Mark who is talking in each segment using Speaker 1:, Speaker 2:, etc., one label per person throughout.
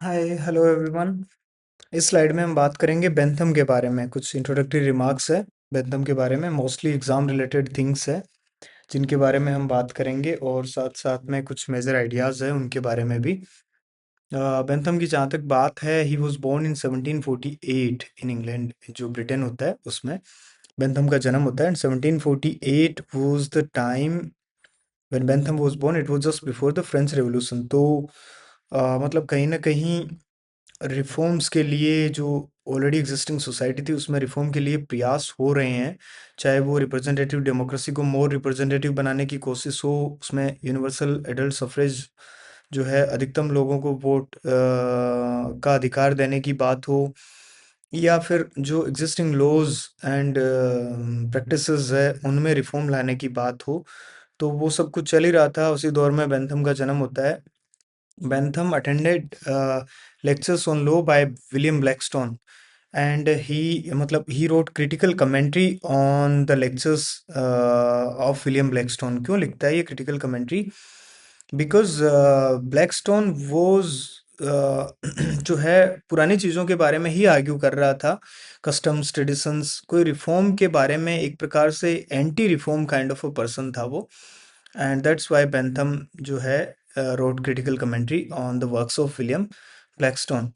Speaker 1: Hi hello everyone. इस slide में हम बात करेंगे बेंथम के बारे में। कुछ इंट्रोडक्टरी रिमार्क्स है बेंथम के बारे में, मोस्टली एग्जाम रिलेटेड थिंग्स है जिनके बारे में हम बात करेंगे, और साथ साथ में कुछ मेजर आइडियाज़ है उनके बारे में भी। बेंथम की जहाँ तक बात है, he was born in 1748 in England, जो ब्रिटेन होता है उसमें बेंथम का जन्म होता है। And 1748 was the time when Bentham was born, it was just before the French revolution. तो मतलब कहीं ना कहीं रिफॉर्म्स के लिए, जो ऑलरेडी एग्जिस्टिंग सोसाइटी थी उसमें रिफॉर्म के लिए प्रयास हो रहे हैं। चाहे वो रिप्रेजेंटेटिव डेमोक्रेसी को मोर रिप्रेजेंटेटिव बनाने की कोशिश हो, उसमें यूनिवर्सल एडल्ट सफरेज जो है, अधिकतम लोगों को वोट का अधिकार देने की बात हो, या फिर जो एग्जिस्टिंग लॉज एंड प्रैक्टिसेस है उनमें रिफॉर्म लाने की बात हो, तो वो सब कुछ चल ही रहा था। उसी दौर में बेंथम का जन्म होता है। Bentham attended lectures on law by William Blackstone, and he wrote critical commentary on the lectures of William Blackstone. क्यों लिखता है ये critical commentary? Because Blackstone was जो है पुरानी चीज़ों के बारे में ही आर्ग्यू कर रहा था, कस्टम्स ट्रेडिशंस, कोई रिफॉर्म के बारे में। एक प्रकार से anti reform kind of a person था वो। एंड दैट्स वाई बेंथम जो है wrote critical commentary on the works of William Blackstone.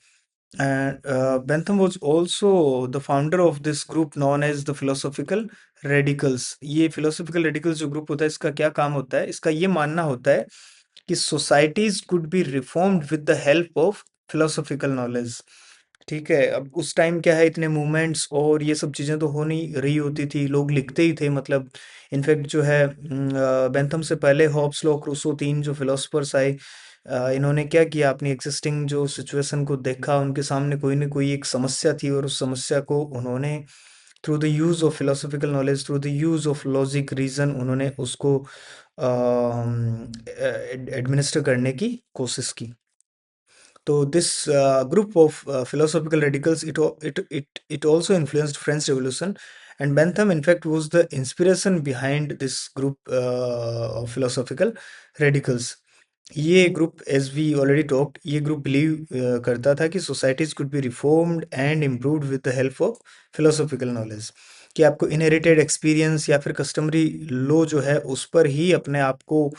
Speaker 1: And Bentham was also the founder of this group known as the Philosophical Radicals. ये Philosophical Radicals जो group होता है, इसका क्या काम होता है? इसका ये मानना होता है कि societies could be reformed with the help of philosophical knowledge. ठीक है, अब उस टाइम क्या है, इतने मूवमेंट्स और ये सब चीज़ें तो हो नहीं रही होती थी, लोग लिखते ही थे। मतलब इनफैक्ट जो है बेंथम से पहले हॉब्स, लॉक, रूसो, तीन जो फिलोसफर्स आए, इन्होंने क्या किया, अपनी एग्जिस्टिंग जो सिचुएशन को देखा, उनके सामने कोई ना कोई एक समस्या थी, और उस समस्या को उन्होंने through the use of philosophical knowledge, through the use of logic, reason, उन्होंने उसको एडमिनिस्टर करने की कोशिश की। So this group of philosophical radicals, it also influenced French Revolution, and Bentham, in fact, was the inspiration behind this group of philosophical radicals. ये group, as we already talked, ये group believe करता था कि societies could be reformed and improved with the help of philosophical knowledge. कि आपको inherited experience या फिर customary law जो है उस पर ही अपने आप को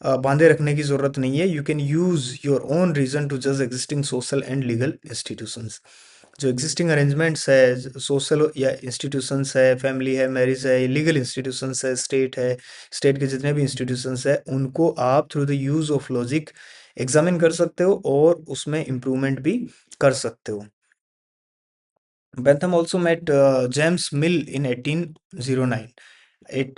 Speaker 1: बांधे रखने की ज़रूरत नहीं है। You can use your own reason to जज existing social and legal institutions. जो एग्जिस्टिंग अरेंजमेंट्स है, सोशल या इंस्टीट्यूशंस है, फैमिली है, मैरिज है, लीगल इंस्टीट्यूशंस है, स्टेट के जितने भी इंस्टीट्यूशंस है, उनको आप through the use of logic examine कर सकते हो और उसमें इम्प्रूवमेंट भी कर सकते हो। Bentham also met James Mill in 1809.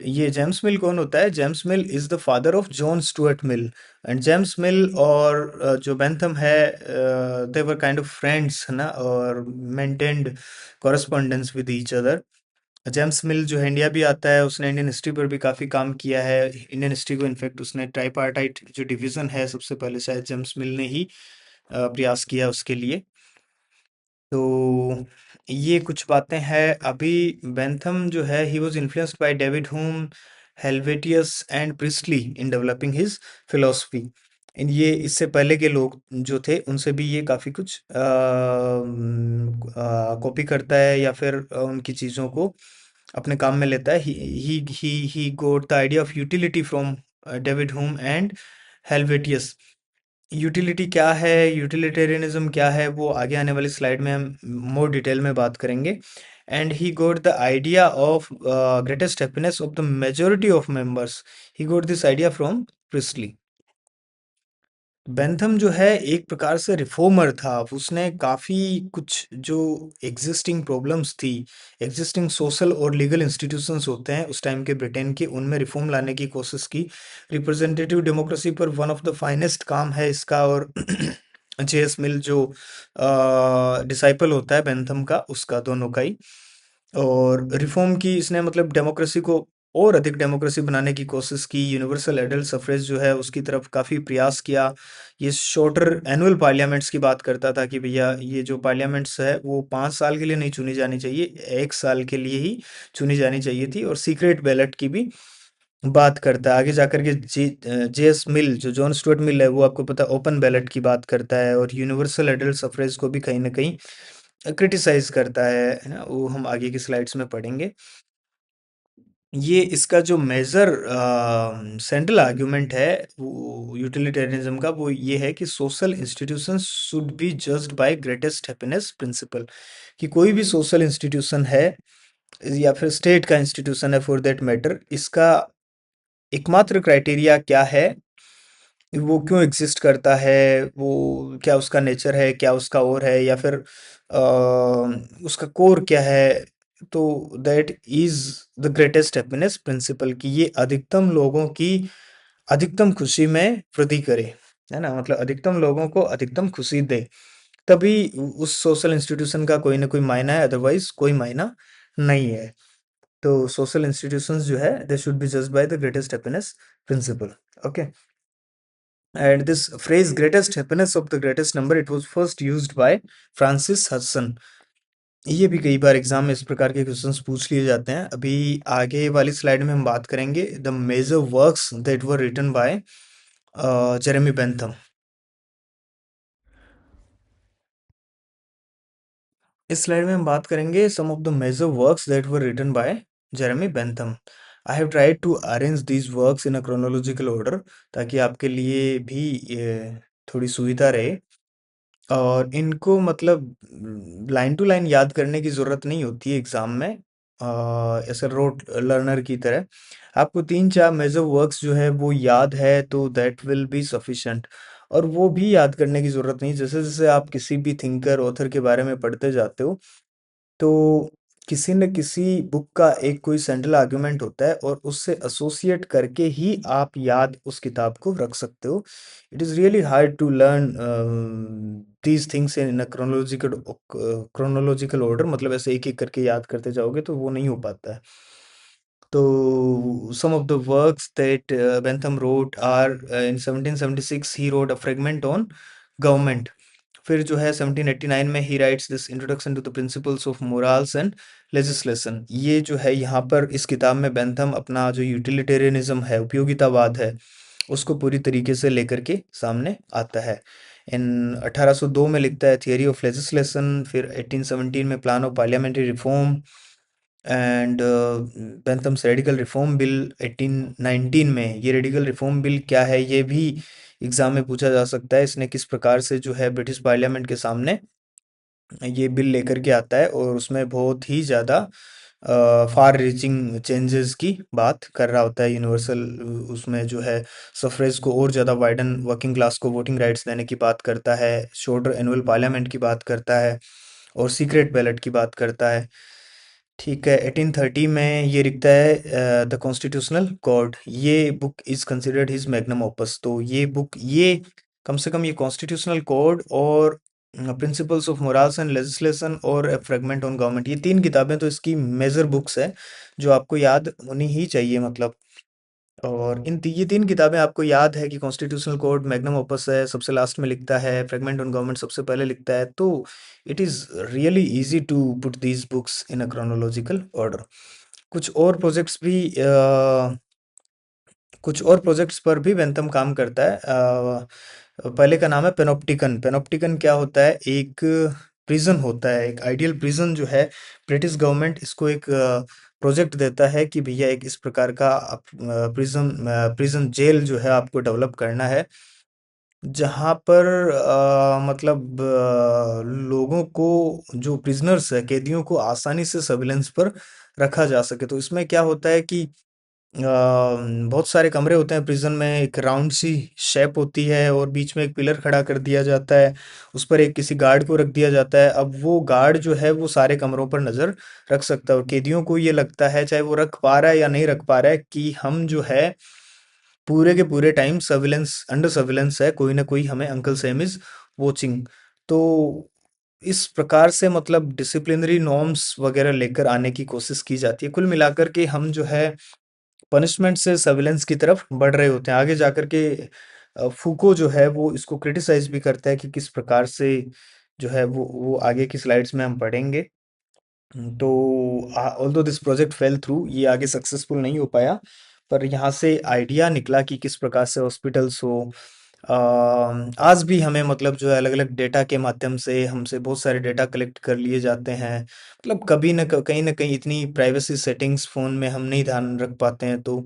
Speaker 1: ये जेम्स मिल कौन होता है? James mill is the father of John Stuart Mill. And James मिल और जो बेंथम है, दे वर काइंड ऑफ फ्रेंड्स, है ना, और maintained correspondence with each other. James मिल जो है इंडिया भी आता है, उसने इंडियन हिस्ट्री पर भी काफ़ी काम किया है। इंडियन हिस्ट्री को इनफैक्ट उसने ट्राइपार्टाइट जो डिवीज़न है, सबसे पहले शायद जेम्स मिल ने ही प्रयास किया उसके लिए। तो ये कुछ बातें हैं। अभी बेंथम जो है, he was influenced by David Hume, Helvetius and Priestley in developing his philosophy. ये इससे पहले के लोग जो थे उनसे भी ये काफ़ी कुछ कॉपी करता है, या फिर उनकी चीज़ों को अपने काम में लेता है। He got the idea of utility from David Hume and Helvetius. Utility क्या है, यूटिलिटेरियनिज्म क्या है, वो आगे आने वाली स्लाइड में हम मोर डिटेल में बात करेंगे। And he got the idea of greatest happiness of the majority of members, he goat this idea from priestly. Bentham जो है एक प्रकार से रिफॉर्मर था। उसने काफ़ी कुछ जो एग्जिस्टिंग प्रॉब्लम्स थी, एग्जिस्टिंग सोशल और लीगल इंस्टीट्यूशंस होते हैं उस टाइम के ब्रिटेन के, उनमें रिफॉर्म लाने की कोशिश की। रिप्रेजेंटेटिव डेमोक्रेसी पर वन ऑफ द फाइनेस्ट काम है इसका। और जेएस मिल जो डिसाइपल होता है बेंथम का, उसका, दोनों का ही। और रिफॉर्म की इसने, मतलब डेमोक्रेसी को और अधिक डेमोक्रेसी बनाने की कोशिश की। यूनिवर्सल एडल्ट सफरेज जो है उसकी तरफ काफ़ी प्रयास किया। ये शॉर्टर एनुअल पार्लियामेंट्स की बात करता था कि भैया ये जो पार्लियामेंट्स है वो 5 साल के लिए नहीं चुनी जानी चाहिए, 1 साल के लिए ही चुनी जानी चाहिए थी, और सीक्रेट बैलेट की भी बात करता है। आगे जाकर के जेएस मिल, जो जॉन स्टुअर्ट मिल है, वो आपको पता है ओपन बैलेट की बात करता है और यूनिवर्सल एडल्ट सफरेज को भी कहीं ना कहीं क्रिटिसाइज करता है ना। वो हम आगे की स्लाइड्स में पढ़ेंगे। ये इसका जो मेजर सेंट्रल आर्गुमेंट है वो यूटिलिटेरियनिज्म का, वो ये है कि social institutions should be judged by greatest happiness principle. कि कोई भी सोशल इंस्टीट्यूशन है या फिर स्टेट का इंस्टीट्यूशन है फॉर दैट मैटर, इसका एकमात्र क्राइटेरिया क्या है, वो क्यों एग्जिस्ट करता है, वो क्या उसका नेचर है, क्या उसका और है, या फिर उसका कोर क्या है। तो that is the greatest happiness principle, कि ये अधिकतम लोगों की अधिकतम खुशी में वृद्धि करे, है ना। मतलब अधिकतम लोगों को अधिकतम खुशी दे, तभी उस सोशल इंस्टीट्यूशन का कोई ना कोई मायना है, अदरवाइज कोई मायना नहीं है। तो सोशल इंस्टीट्यूशंस जो है they should be judged by the greatest happiness principle. Okay. And this phrase greatest happiness of the greatest number, it was first used by Francis Hudson. ये भी कई बार एग्जाम में इस प्रकार के क्वेश्चंस पूछ लिए जाते हैं। अभी आगे वाली स्लाइड में हम बात करेंगे the major works that were written by Jeremy Bentham. इस स्लाइड में हम बात करेंगे some of the major works that were written by Jeremy Bentham. I have tried to arrange these works in a chronological order, ताकि आपके लिए भी थोड़ी सुविधा रहे। और इनको मतलब लाइन टू लाइन याद करने की ज़रूरत नहीं होती है एग्ज़ाम में, ऐसे रोट लर्नर की तरह। आपको 3-4 मेजर वर्क्स जो है वो याद है तो दैट विल बी सफिशिएंट। और वो भी याद करने की ज़रूरत नहीं, जैसे जैसे आप किसी भी थिंकर ऑथर के बारे में पढ़ते जाते हो, तो किसी न किसी बुक का एक कोई सेंट्रल आर्गुमेंट होता है और उससे एसोसिएट करके ही आप याद उस किताब को रख सकते हो। It is really hard to learn these things in a chronological order, मतलब ऐसे एक एक करके याद करते जाओगे तो वो नहीं हो पाता है। तो some of the works that Bentham wrote are in 1776 he wrote a fragment on government। फिर जो है 1789 में ही writes this introduction to the principles of morals and legislation. ये जो है यहाँ पर इस किताब में बेंथम अपना जो यूटिलिटेरियनिज्म है, उपयोगितावाद है, उसको पूरी तरीके से लेकर के सामने आता है। इन 1802 में लिखता है थियरी ऑफ लेजिस्लेशन, फिर 1817 में plan of parliamentary reform and Bentham's radical reform bill 1819 में। ये रेडिकल रिफॉर्म बिल क्या है, ये भी एग्जाम में पूछा जा सकता है। इसने किस प्रकार से जो है ब्रिटिश पार्लियामेंट के सामने ये बिल लेकर के आता है, और उसमें बहुत ही ज़्यादा फार रीचिंग चेंजेस की बात कर रहा होता है। यूनिवर्सल उसमें जो है सफरेज को और ज़्यादा वाइडन, वर्किंग क्लास को वोटिंग राइट्स देने की बात करता है, शॉर्टर एनुअल पार्लियामेंट की बात करता है, और सीक्रेट बैलेट की बात करता है। ठीक है। 1830 में ये लिखता है द कॉन्स्टिट्यूशनल कोड। ये book is considered his magnum opus. तो ये बुक, ये कम से कम ये कॉन्स्टिट्यूशनल कोड और principles of morals and legislation और ए फ्रेगमेंट ऑन गवर्नमेंट, ये 3 किताबें तो इसकी मेजर बुक्स है जो आपको याद होनी ही चाहिए, मतलब। और ये 3 किताबें आपको याद है कि कॉन्स्टिट्यूशनल कोड मैग्नम ओपस है, सबसे लास्ट में लिखता है, फ्रेगमेंट ऑन गवर्नमेंट सबसे पहले लिखता है। तो it is really easy to put these books in a chronological order. कुछ और प्रोजेक्ट्स भी कुछ और प्रोजेक्ट्स पर भी बेंथम काम करता है। पहले का नाम है पेनोप्टिकन। पेनोप्टिकन क्या होता है, एक प्रिजन होता है, एक आइडियल प्रिजन जो है। ब्रिटिश गवर्नमेंट इसको एक प्रोजेक्ट देता है कि भैया एक इस प्रकार का प्रिजन प्रिजन जेल जो है आपको डेवलप करना है, जहाँ पर मतलब लोगों को, जो प्रिजनर्स है, कैदियों को आसानी से सर्विलेंस पर रखा जा सके। तो इसमें क्या होता है कि बहुत सारे कमरे होते हैं प्रिजन में, एक राउंड सी शेप होती है और बीच में एक पिलर खड़ा कर दिया जाता है, उस पर एक किसी गार्ड को रख दिया जाता है। अब वो गार्ड जो है वो सारे कमरों पर नजर रख सकता है, और कैदियों को ये लगता है, चाहे वो रख पा रहा है या नहीं रख पा रहा है, कि हम जो है पूरे के पूरे टाइम सर्विलेंस, अंडर सर्विलेंस है, कोई ना कोई हमें अंकल सैम इज वॉचिंग। तो इस प्रकार से मतलब डिसिप्लिनरी नॉर्म्स वगैरह लेकर आने की कोशिश की जाती है। कुल मिलाकर के हम जो है पनिशमेंट से सर्विलेंस की तरफ बढ़ रहे होते हैं। आगे जाकर के फूको जो है वो इसको क्रिटिसाइज भी करता है कि किस प्रकार से जो है वो आगे की स्लाइड्स में हम पढ़ेंगे। तो although this project fail through, ये आगे सक्सेसफुल नहीं हो पाया, पर यहाँ से आइडिया निकला कि किस प्रकार से हॉस्पिटल्स हो। आज भी हमें मतलब जो है अलग अलग डेटा के माध्यम से हमसे बहुत सारे डेटा कलेक्ट कर लिए जाते हैं। मतलब कभी कहीं ना कहीं इतनी प्राइवेसी सेटिंग्स फ़ोन में हम नहीं ध्यान रख पाते हैं, तो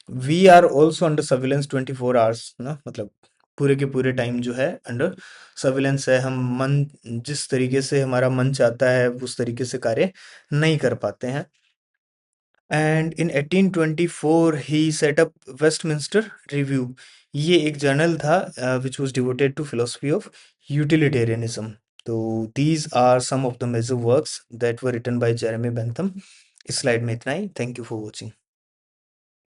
Speaker 1: we are also under surveillance 24 hours ना, मतलब पूरे के पूरे टाइम जो है अंडर सर्विलेंस है। हम मन जिस तरीके से हमारा मन चाहता है उस तरीके से कार्य नहीं कर पाते हैं। And in 1824 he set up Westminster Review. ये एक जर्नल था which was devoted to philosophy of utilitarianism. तो these are some of the major works that were written by Jeremy Bentham. इस स्लाइड में इतना ही। Thank you for watching.